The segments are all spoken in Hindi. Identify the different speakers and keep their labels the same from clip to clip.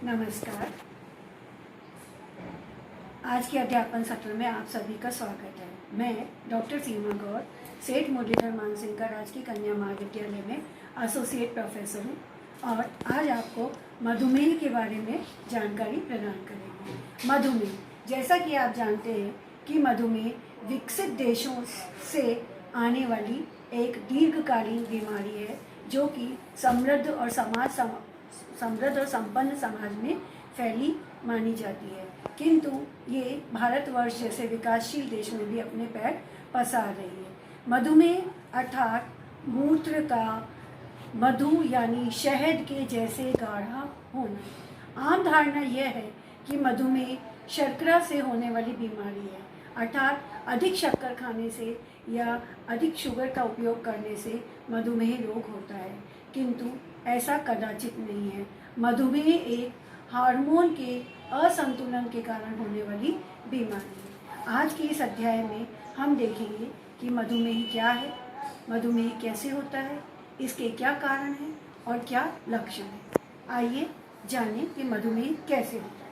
Speaker 1: नमस्कार। आज के अध्यापन सत्र में आप सभी का स्वागत है। मैं डॉक्टर सीमा गौर, सेठ मुरलीधर मानसिंह राजकीय कन्या महाविद्यालय में एसोसिएट प्रोफेसर हूँ और आज आपको मधुमेह के बारे में जानकारी प्रदान करेंगे। मधुमेह, जैसा कि आप जानते हैं कि मधुमेह विकसित देशों से आने वाली एक दीर्घकालीन बीमारी है जो कि समृद्ध और संपन्न समाज में फैली मानी जाती है, किंतु ये भारतवर्ष जैसे विकासशील देश में भी अपने पैर पसार रही है। मधुमेह अर्थात मूत्र का मधु यानी शहद के जैसे गाढ़ा होना। आम धारणा यह है कि मधुमेह शर्करा से होने वाली बीमारी है, अर्थात अधिक शक्कर खाने से या अधिक शुगर का उपयोग करने से मधुमेह रोग होता है, किंतु ऐसा कदाचित नहीं है। मधुमेह एक हार्मोन के असंतुलन के कारण होने वाली बीमारी है। आज के इस अध्याय में हम देखेंगे कि मधुमेह क्या है, मधुमेह कैसे होता है, इसके क्या कारण हैं और क्या लक्षण हैं। आइए जानें कि मधुमेह कैसे होता है।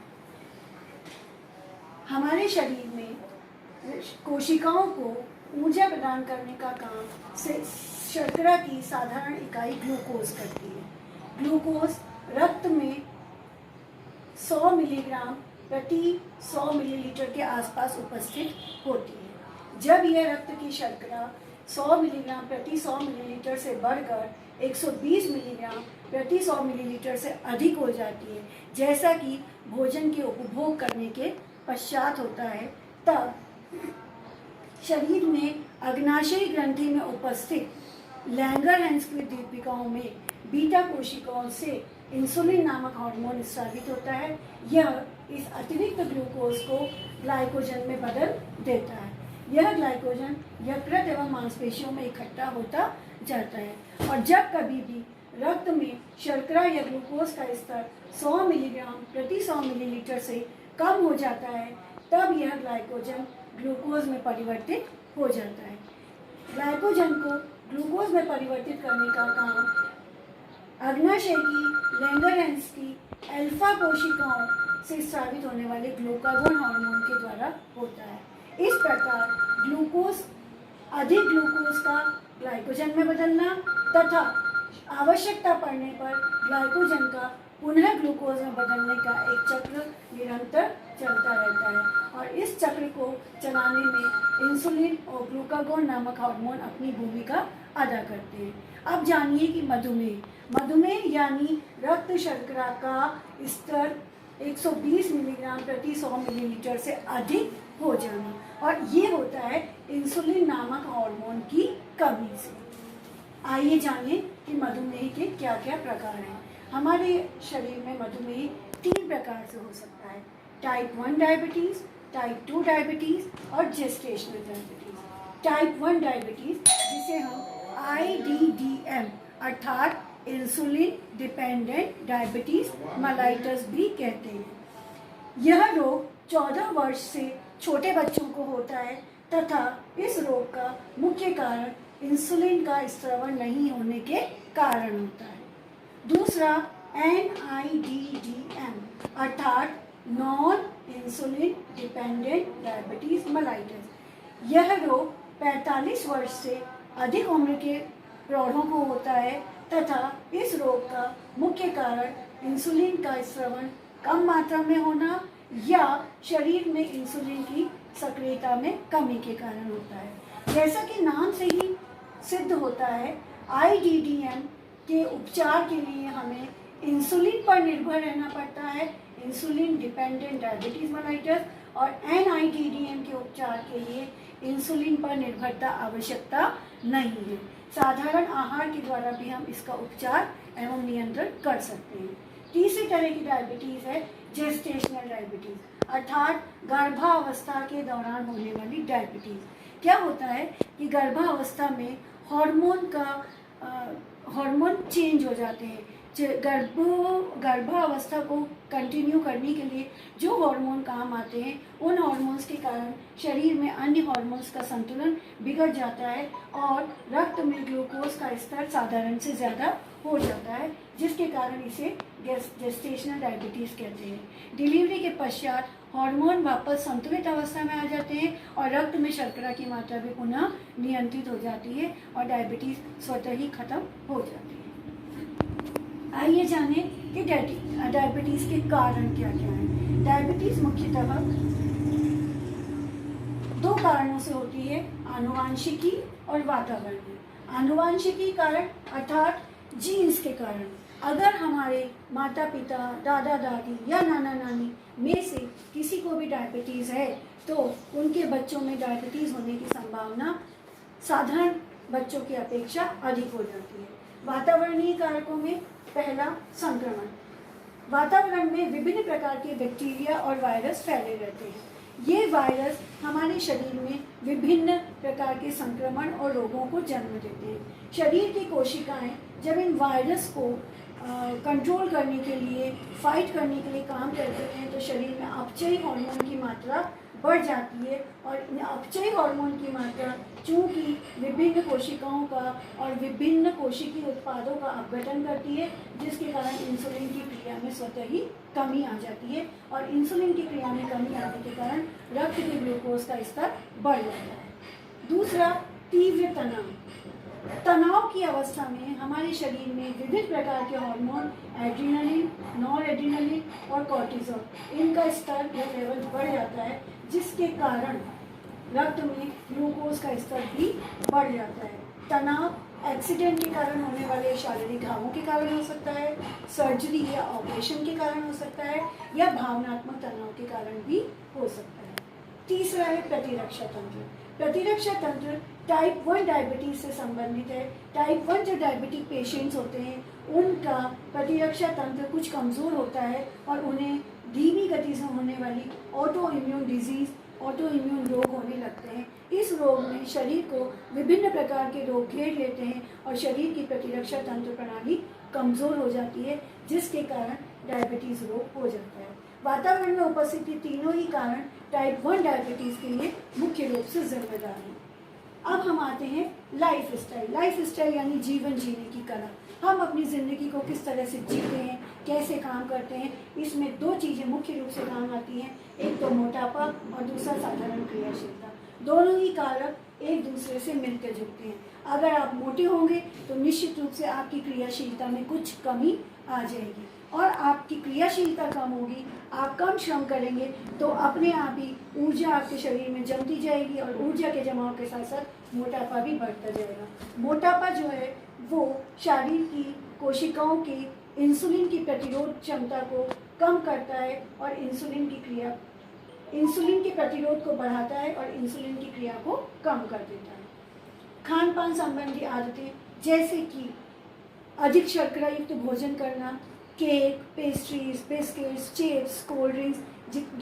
Speaker 1: हमारे शरीर में कोशिकाओं को ऊर्जा प्रदान करने का काम से शर्करा की साधारण इकाई ग्लूकोज करती है। ग्लूकोज रक्त में 100 मिलीग्राम प्रति 100 मिलीलीटर के आसपास उपस्थित होती है। जब यह रक्त की शर्करा 100 मिलीग्राम प्रति 100 मिलीलीटर से बढ़कर 120 मिलीग्राम प्रति 100 मिलीलीटर से अधिक हो जाती है, जैसा कि भोजन के उपभोग करने के पश्चात होता है, तब शरीर में अग्नाशयी ग्रंथि में उपस्थित लैंगरहैंस की दीपिकाओं में बीटा कोशिकाओं से इंसुलिन नामक हार्मोन स्रावित होता है। यह इस अतिरिक्त ग्लूकोज को ग्लाइकोजन में बदल देता है। यह ग्लाइकोजन यकृत एवं मांसपेशियों में इकट्ठा होता जाता है और जब कभी भी रक्त में शर्करा या ग्लूकोज का स्तर 100 मिलीग्राम प्रति 100 मिलीलीटर से कम हो जाता है, तब यह ग्लाइकोजन ग्लूकोज में परिवर्तित हो जाता है। ग्लाइकोजन को ग्लूकोज में परिवर्तित करने का काम अग्नाशय की लैंगरहैंस की अल्फा कोशिकाओं से स्रावित होने वाले ग्लूकागोन हार्मोन के द्वारा होता है। इस प्रकार अधिक ग्लूकोज का ग्लाइकोजन में बदलना तथा आवश्यकता पड़ने पर ग्लाइकोजन का पुनः ग्लूकोज में बदलने का एक चक्र निरंतर चलता रहता है और इस चक्र को चलाने में इंसुलिन और ग्लूकागोन नामक हार्मोन अपनी भूमिका अदा करते हैं। अब जानिए कि मधुमेह यानी रक्त शर्करा का स्तर 120 मिलीग्राम प्रति 100 मिलीलीटर से अधिक हो जाना, और ये होता है इंसुलिन नामक हार्मोन की कमी से। आइए जानें कि मधुमेह के क्या क्या प्रकार हैं। हमारे शरीर में मधुमेह 3 प्रकार से हो सकता है: टाइप 1 डायबिटीज़, टाइप 2 डायबिटीज़ और जेस्टेशनल डायबिटीज़। टाइप 1 डायबिटीज़, जिसे हम IDDM अर्थात इंसुलिन डिपेंडेंट डायबिटीज़ मेलाइटस भी कहते हैं। यह रोग 14 वर्ष से छोटे बच्चों को होता है तथा इस रोग का मुख्य कारण इंसुलिन का स्रावन नहीं होने के कारण होता है। दूसरा NIDDM अर्थात non insulin dependent diabetes mellitus. यह रोग 45 वर्ष से अधिक उम्र के प्रौढ़ों को होता है तथा इस रोग का मुख्य कारण इंसुलिन का स्रावन कम मात्रा में होना या शरीर में इंसुलिन की सक्रियता में कमी के कारण होता है। जैसा कि नाम से ही सिद्ध होता है, IDDM के उपचार के लिए हमें इंसुलिन पर निर्भर रहना पड़ता है, इंसुलिन डिपेंडेंट डायबिटीज़ मेलाइटस, और NIDDM के उपचार के लिए इंसुलिन पर निर्भरता आवश्यकता नहीं है। साधारण आहार के द्वारा भी हम इसका उपचार एवं नियंत्रण कर सकते हैं। तीसरी तरह की डायबिटीज़ है जेस्टेशनल डायबिटीज़ अर्थात गर्भावस्था के दौरान होने वाली डायबिटीज़। क्या होता है कि गर्भावस्था में हार्मोन चेंज हो जाते हैं। गर्भावस्था को कंटिन्यू करने के लिए जो हार्मोन काम आते हैं, उन हार्मोन्स के कारण शरीर में अन्य हार्मोन्स का संतुलन बिगड़ जाता है और रक्त में ग्लूकोज का स्तर साधारण से ज़्यादा हो जाता है, जिसके कारण इसे जेस्टेशनल डायबिटीज़ कहते हैं। डिलीवरी के पश्चात हार्मोन वापस संतुलित अवस्था में आ जाते हैं और रक्त में शर्करा की मात्रा भी पुनः नियंत्रित हो जाती है और डायबिटीज़ स्वतः ही खत्म हो जाती है। आइए जानें कि डायबिटीज़ के कारण क्या क्या हैं। डायबिटीज़ मुख्यतः दो कारणों से होती है, आनुवांशिकी और वातावरणीय। आनुवांशिकी कारण अर्थात जीन्स के कारण। अगर हमारे माता पिता, दादा दादी या नाना नानी में से किसी को भी डायबिटीज़ है तो उनके बच्चों में डायबिटीज़ होने की संभावना साधारण बच्चों की अपेक्षा अधिक हो जाती है। वातावरणीय कारकों में पहला, संक्रमण। वातावरण में विभिन्न प्रकार के बैक्टीरिया और वायरस फैले रहते हैं। ये वायरस हमारे शरीर में विभिन्न प्रकार के संक्रमण और रोगों को जन्म देते हैं। शरीर की कोशिकाएं जब इन वायरस को कंट्रोल करने के लिए, फाइट करने के लिए काम करते हैं तो शरीर में अपचयी हार्मोन की मात्रा बढ़ जाती है और अपचयी हार्मोन की मात्रा चूँकि विभिन्न कोशिकाओं का और विभिन्न कोशिकीय उत्पादों का अपघटन करती है, जिसके कारण इंसुलिन की क्रिया में स्वतः ही कमी आ जाती है और इंसुलिन की क्रिया में कमी आने के कारण रक्त के ग्लूकोज का स्तर बढ़ जाता है। दूसरा, तीव्र तनाव। तनाव की अवस्था में हमारे शरीर में विभिन्न प्रकार के हार्मोन, एड्रीनलिन, नॉर एड्रीनलिन और कॉर्टिसोल, इनका स्तर या लेवल बढ़ जाता है, जिसके कारण रक्त में ग्लूकोज का स्तर भी बढ़ जाता है। तनाव एक्सीडेंट के कारण होने वाले शारीरिक घावों के कारण हो सकता है, सर्जरी या ऑपरेशन के कारण हो सकता है या भावनात्मक तनाव के कारण भी हो सकता है। तीसरा है प्रतिरक्षा तंत्र। प्रतिरक्षा तंत्र टाइप 1 डायबिटीज़ से संबंधित है। टाइप 1 जो डायबिटिक पेशेंट्स होते हैं उनका प्रतिरक्षा तंत्र कुछ कमज़ोर होता है और उन्हें धीमी गति से होने वाली auto immune disease, auto immune रोग होने लगते हैं। इस रोग में शरीर को विभिन्न प्रकार के रोग घेर लेते हैं और शरीर की प्रतिरक्षा तंत्र प्रणाली कमज़ोर हो जाती है, जिसके कारण डायबिटीज़ रोग हो जाता है। वातावरण में उपस्थित तीनों ही कारण टाइप 1 डायबिटीज़ के लिए मुख्य रूप से जिम्मेदार हैं। अब हम आते हैं लाइफ स्टाइल। लाइफ स्टाइल यानी जीवन जीने की कला। हम अपनी ज़िंदगी को किस तरह से जीते हैं, कैसे काम करते हैं, इसमें दो चीज़ें मुख्य रूप से काम आती हैं, एक तो मोटापा और दूसरा साधारण क्रियाशीलता। दोनों ही कारक एक दूसरे से मिलकर जुड़ते हैं। अगर आप मोटे होंगे तो निश्चित रूप से आपकी क्रियाशीलता में कुछ कमी आ जाएगी और आपकी क्रियाशीलता कम होगी, आप कम श्रम करेंगे तो अपने आप ही ऊर्जा आपके शरीर में जमती जाएगी और ऊर्जा के जमाव के साथ साथ मोटापा भी बढ़ता जाएगा। मोटापा जो है वो शरीर की कोशिकाओं की इंसुलिन की प्रतिरोध क्षमता को कम करता है और इंसुलिन के प्रतिरोध को बढ़ाता है और इंसुलिन की क्रिया को कम कर देता है। खान पान संबंधी आदतें जैसे कि अधिक शर्करा युक्त भोजन करना, cake, pastries, biscuits, chips, cold drinks,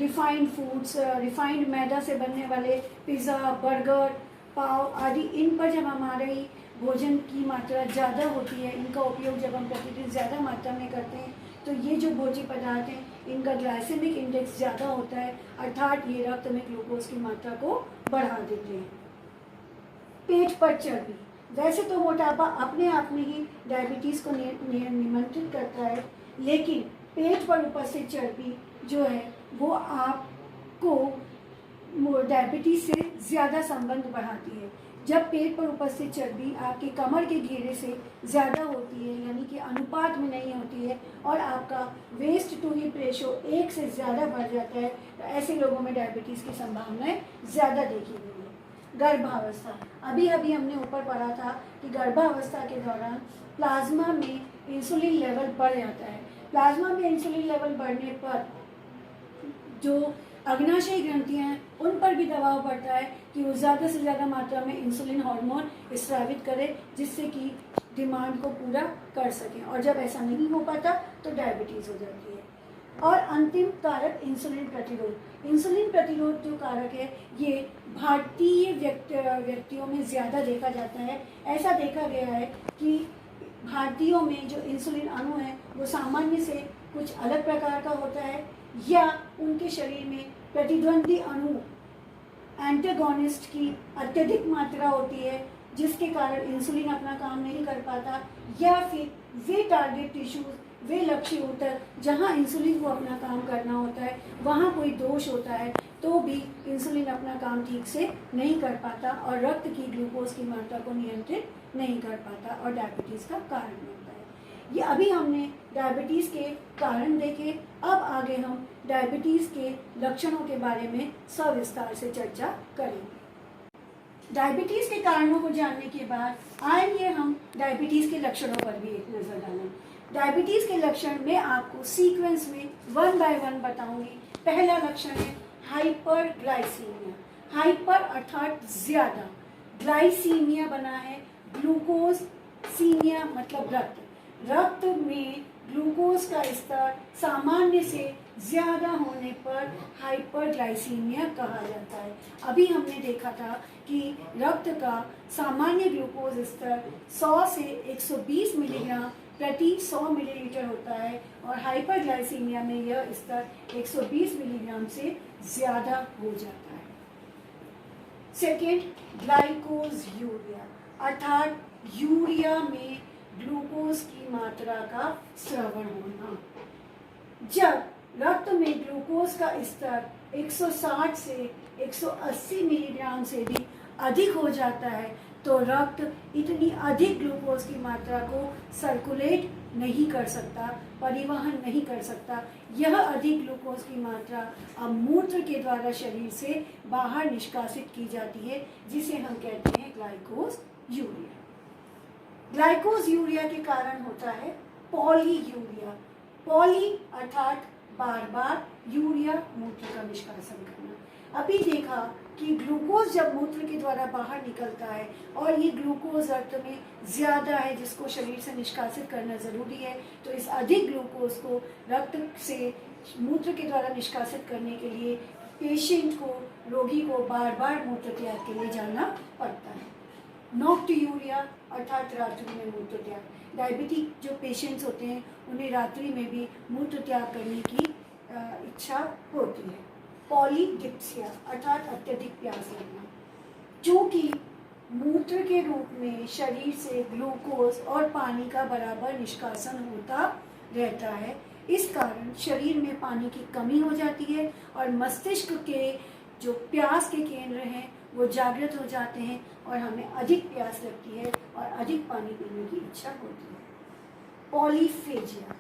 Speaker 1: refined foods, refined मैदा से बनने वाले पिज़्ज़ा, बर्गर, पाव आदि, इन पर जब हमारी भोजन की मात्रा ज़्यादा होती है, इनका उपयोग जब हम प्रतिदिन ज़्यादा मात्रा में करते हैं तो ये जो भोज्य पदार्थ हैं इनका ग्लाइसेमिक इंडेक्स ज़्यादा होता है, अर्थात ये रक्त में ग्लूकोज की मात्रा को बढ़ा देते हैं। पेट पर चर्बी। वैसे तो मोटापा अपने आप में ही डायबिटीज़ को निमंत्रित करता है, लेकिन पेट पर उपस्थित चर्बी जो है वो आपको डायबिटीज़ से ज़्यादा संबंध बढ़ाती है। जब पेट पर उपस्थित चर्बी आपके कमर के घेरे से ज़्यादा होती है, यानी कि अनुपात में नहीं होती है, और आपका वेस्ट टू हिप रेशो 1 से ज़्यादा बढ़ जाता है, तो ऐसे लोगों में डायबिटीज़ की संभावनाएं ज़्यादा देखी गई है। गर्भावस्था। अभी हमने ऊपर पढ़ा था कि गर्भावस्था के दौरान प्लाज्मा में इंसुलिन लेवल बढ़ जाता है। प्लाज्मा में इंसुलिन लेवल बढ़ने पर जो अग्नाशयी ग्रंथियाँ हैं उन पर भी दबाव पड़ता है कि वो ज़्यादा से ज़्यादा मात्रा में इंसुलिन हार्मोन स्रावित करे, जिससे कि डिमांड को पूरा कर सकें, और जब ऐसा नहीं हो पाता तो डायबिटीज़ हो जाती है। और अंतिम कारक इंसुलिन प्रतिरोध। इंसुलिन प्रतिरोध जो कारक है ये भारतीय व्यक्तियों में ज़्यादा देखा जाता है। ऐसा देखा गया है कि भारतीयों में जो इंसुलिन अणु है वो सामान्य से कुछ अलग प्रकार का होता है, या उनके शरीर में प्रतिद्वंदी अणु एंटागोनिस्ट की अत्यधिक मात्रा होती है, जिसके कारण इंसुलिन अपना काम नहीं कर पाता, या फिर वे टारगेट टिश्यूज, वे लक्ष्य ऊतक जहाँ इंसुलिन को अपना काम करना होता है, वहाँ कोई दोष होता है तो भी इंसुलिन अपना काम ठीक से नहीं कर पाता और रक्त की ग्लूकोज की मात्रा को नियंत्रित नहीं कर पाता और डायबिटीज़ का कारण बनता है। ये अभी हमने डायबिटीज़ के कारण देखे। अब आगे हम डायबिटीज़ के लक्षणों के बारे में सविस्तार से चर्चा करेंगे। डायबिटीज़ के कारणों को जानने के बाद आइए हम डायबिटीज़ के लक्षणों पर भी एक नज़र डालें। डायबिटीज़ के लक्षण मैं आपको सीक्वेंस में 1 बाय 1 बताऊंगी। पहला लक्षण है हाइपरग्लाइसीमिया। हाइपर अर्थात ज़्यादा, ग्लाइसीमिया बना है ग्लूकोज, सीमिया मतलब रक्त। रक्त में ग्लूकोज का स्तर सामान्य से ज़्यादा होने पर हाइपरग्लाइसीमिया कहा जाता है। अभी हमने देखा था कि रक्त का सामान्य ग्लूकोज स्तर 100 से 120 मिलीग्राम प्रति 100 मिलीलीटर होता है और हाइपरग्लाइसीमिया में यह स्तर 120 मिलीग्राम से ज़्यादा हो जाता है। सेकेंड, ग्लाइकोज यूरिया अर्थात यूरिया में ग्लूकोज की मात्रा का स्रवण होना। जब रक्त में ग्लूकोज का स्तर 160 से 180 मिलीग्राम से भी अधिक हो जाता है तो रक्त इतनी अधिक ग्लूकोज की मात्रा को सर्कुलेट नहीं कर सकता, परिवहन नहीं कर सकता। यह अधिक ग्लूकोज की मात्रा अब मूत्र के द्वारा शरीर से बाहर निष्कासित की जाती है, जिसे हम कहते हैं ग्लाइकोज यूरिया। ग्लाइकोज यूरिया के कारण होता है पॉलीयूरिया। पॉली अर्थात बार बार, यूरिया मूत्र का निष्कासन करना। अभी देखा कि ग्लूकोज जब मूत्र के द्वारा बाहर निकलता है और ये ग्लूकोज रक्त में ज़्यादा है जिसको शरीर से निष्कासित करना ज़रूरी है, तो इस अधिक ग्लूकोज को रक्त से मूत्र के द्वारा निष्कासित करने के लिए पेशेंट को, रोगी को बार बार मूत्र त्याग के लिए जाना पड़ता है। नॉक्ट्यूरिया अर्थात रात्रि में मूत्र त्याग। डायबिटिक जो पेशेंट्स होते हैं उन्हें रात्रि में भी मूत्र त्याग करने की इच्छा होती है। पॉलीडिप्सिया अर्थात अत्यधिक प्यास लगना। चूँकि मूत्र के रूप में शरीर से ग्लूकोज और पानी का बराबर निष्कासन होता रहता है, इस कारण शरीर में पानी की कमी हो जाती है और मस्तिष्क के जो प्यास के केंद्र हैं वो जागृत हो जाते हैं और हमें अधिक प्यास लगती है और अधिक पानी पीने की इच्छा होती है। पॉलीफेजिया,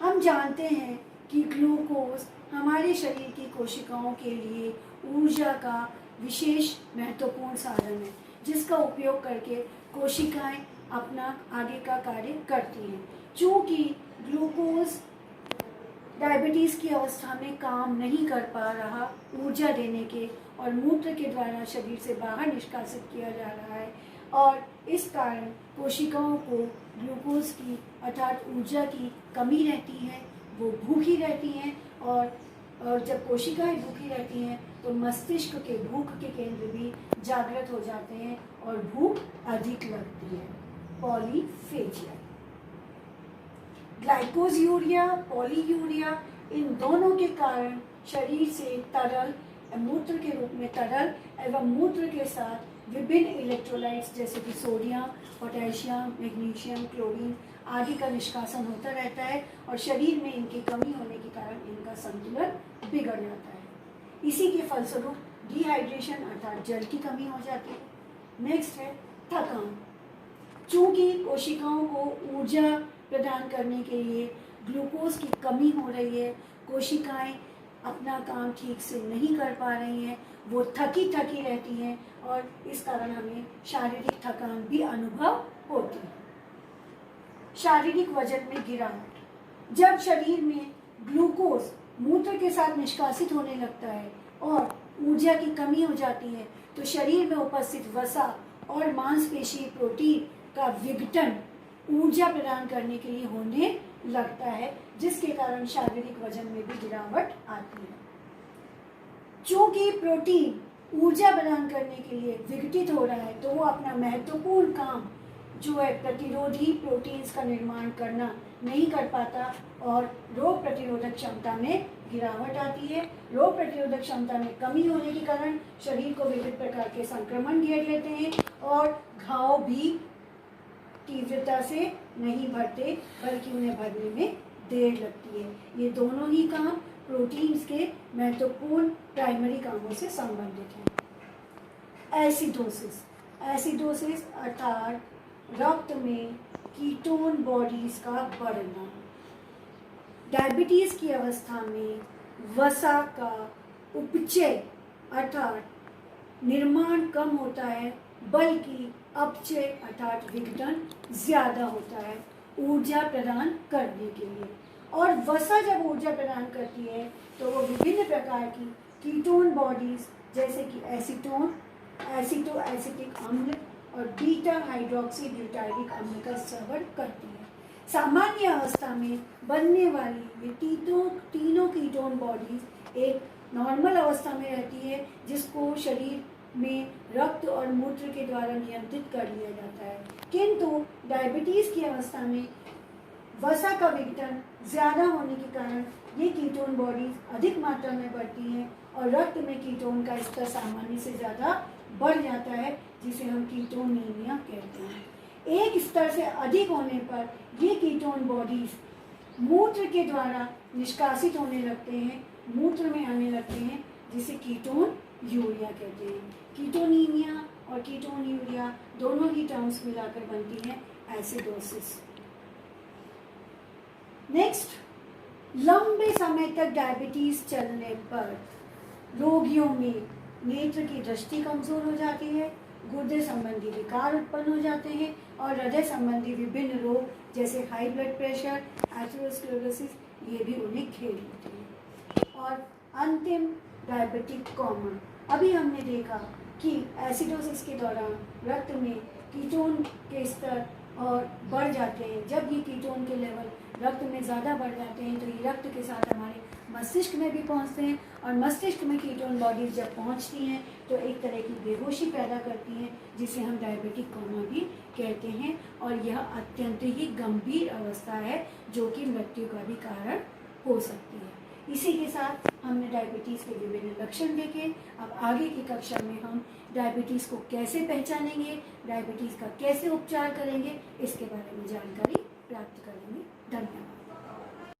Speaker 1: हम जानते हैं कि ग्लूकोज हमारे शरीर की कोशिकाओं के लिए ऊर्जा का विशेष महत्वपूर्ण साधन है, जिसका उपयोग करके कोशिकाएं अपना आगे का कार्य करती हैं। चूँकि ग्लूकोज डायबिटीज़ की अवस्था में काम नहीं कर पा रहा ऊर्जा देने के और मूत्र के द्वारा शरीर से बाहर निष्कासित किया जा रहा है और इस कारण कोशिकाओं को ग्लूकोज की अर्थात ऊर्जा की कमी रहती है, वो भूखी रहती हैं और जब कोशिकाएं भूखी रहती हैं तो मस्तिष्क के भूख के केंद्र भी जागृत हो जाते हैं और भूख अधिक लगती है। पॉलीफेजिया। ग्लाइकोज यूरिया, पॉलीयूरिया, इन दोनों के कारण शरीर से तरल, मूत्र के रूप में तरल एवं मूत्र के साथ विभिन्न इलेक्ट्रोलाइट्स जैसे कि सोडियम, पोटेशियम, मैग्नीशियम, क्लोरीन आदि का निष्कासन होता रहता है और शरीर में इनकी कमी होने के कारण इनका संतुलन बिगड़ जाता है। इसी के फलस्वरूप डिहाइड्रेशन अर्थात जल की कमी हो जाती है। नेक्स्ट है थकान। चूँकि कोशिकाओं को ऊर्जा प्रदान करने के लिए ग्लूकोज की कमी हो रही है, कोशिकाएं अपना काम ठीक से नहीं कर पा रही हैं, वो थकी रहती हैं और इस कारण हमें शारीरिक थकान भी अनुभव होती है। शारीरिक वजन में गिरावट। जब शरीर में ग्लूकोज मूत्र के साथ निष्कासित होने लगता है और ऊर्जा की कमी हो जाती है तो शरीर में उपस्थित वसा और मांसपेशी प्रोटीन का विघटन ऊर्जा प्रदान करने के लिए होने लगता है, जिसके कारण शारीरिक वजन में भी गिरावट आती है। चूँकि प्रोटीन ऊर्जा प्रदान करने के लिए विघटित हो रहा है तो वो अपना महत्वपूर्ण काम जो है प्रतिरोधी प्रोटीन्स का निर्माण करना नहीं कर पाता और रोग प्रतिरोधक क्षमता में गिरावट आती है। रोग प्रतिरोधक क्षमता में कमी होने के कारण शरीर को विविध प्रकार के संक्रमण घेर लेते हैं और घाव भी तीव्रता से नहीं भरते, बल्कि उन्हें भरने में देर लगती है। ये दोनों ही काम प्रोटीन्स के महत्वपूर्ण प्राइमरी कामों से संबंधित हैं। एसिडोसिस, एसिडोसिस अर्थात रक्त में कीटोन बॉडीज का बढ़ना। डायबिटीज की अवस्था में वसा का उपचय अर्थात निर्माण कम होता है, बल्कि अपचय अर्थात विघटन ज्यादा होता है ऊर्जा प्रदान करने के लिए। और वसा जब ऊर्जा प्रदान करती है तो वो विभिन्न प्रकार की कीटोन बॉडीज जैसे कि एसीटोन, एसिटो एसिटिक अम्ल और बीटा हाइड्रोक्सी ब्यूटाइलिक अम्ल का स्रावन करती है। सामान्य अवस्था में बनने वाली ये तीनों कीटोन बॉडीज एक नॉर्मल अवस्था में रहती है, जिसको शरीर में रक्त और मूत्र के द्वारा नियंत्रित कर लिया जाता है। किंतु डायबिटीज की अवस्था में वसा का विघटन ज़्यादा होने के कारण ये कीटोन बॉडीज अधिक मात्रा में बढ़ती हैं और रक्त में कीटोन का स्तर सामान्य से ज़्यादा बढ़ जाता है, जिसे हम कीटोनीमिया कहते हैं। एक स्तर से अधिक होने पर ये कीटोन बॉडीज मूत्र के द्वारा निष्कासित होने लगते हैं, मूत्र में आने लगते हैं, जिसे कीटोन यूरिया कहते हैं। कीटोनीमिया और कीटोन यूरिया दोनों ही टर्म्स मिलाकर बनती है एसिडोसिस। नेक्स्ट, लंबे समय तक डायबिटीज चलने पर रोगियों में नेत्र की दृष्टि कमजोर हो जाती है, गुर्दे संबंधी विकार उत्पन्न हो जाते हैं और हृदय संबंधी विभिन्न रोग जैसे हाई ब्लड प्रेशर, एथेरोस्क्लेरोसिस ये भी उन्हें घेर लेते हैं। और अंतिम डायबिटिक कॉमा। अभी हमने देखा कि एसिडोसिस के दौरान रक्त में कीटोन के स्तर और बढ़ जाते हैं। जब ये कीटोन के लेवल रक्त में ज़्यादा बढ़ जाते हैं तो ये रक्त के साथ हमारे मस्तिष्क में भी पहुंचते हैं और मस्तिष्क में कीटोन बॉडीज जब पहुंचती हैं तो एक तरह की बेहोशी पैदा करती हैं, जिसे हम डायबिटिक कोमा भी कहते हैं। और यह अत्यंत ही गंभीर अवस्था है जो कि मृत्यु का भी कारण हो सकती है। इसी के साथ हमने डायबिटीज़ के विभिन्न लक्षण देखे। अब आगे की कक्षा में हम डायबिटीज़ को कैसे पहचानेंगे, डायबिटीज़ का कैसे उपचार करेंगे, इसके बारे में जानकारी प्राप्त करेंगे। धन्यवाद।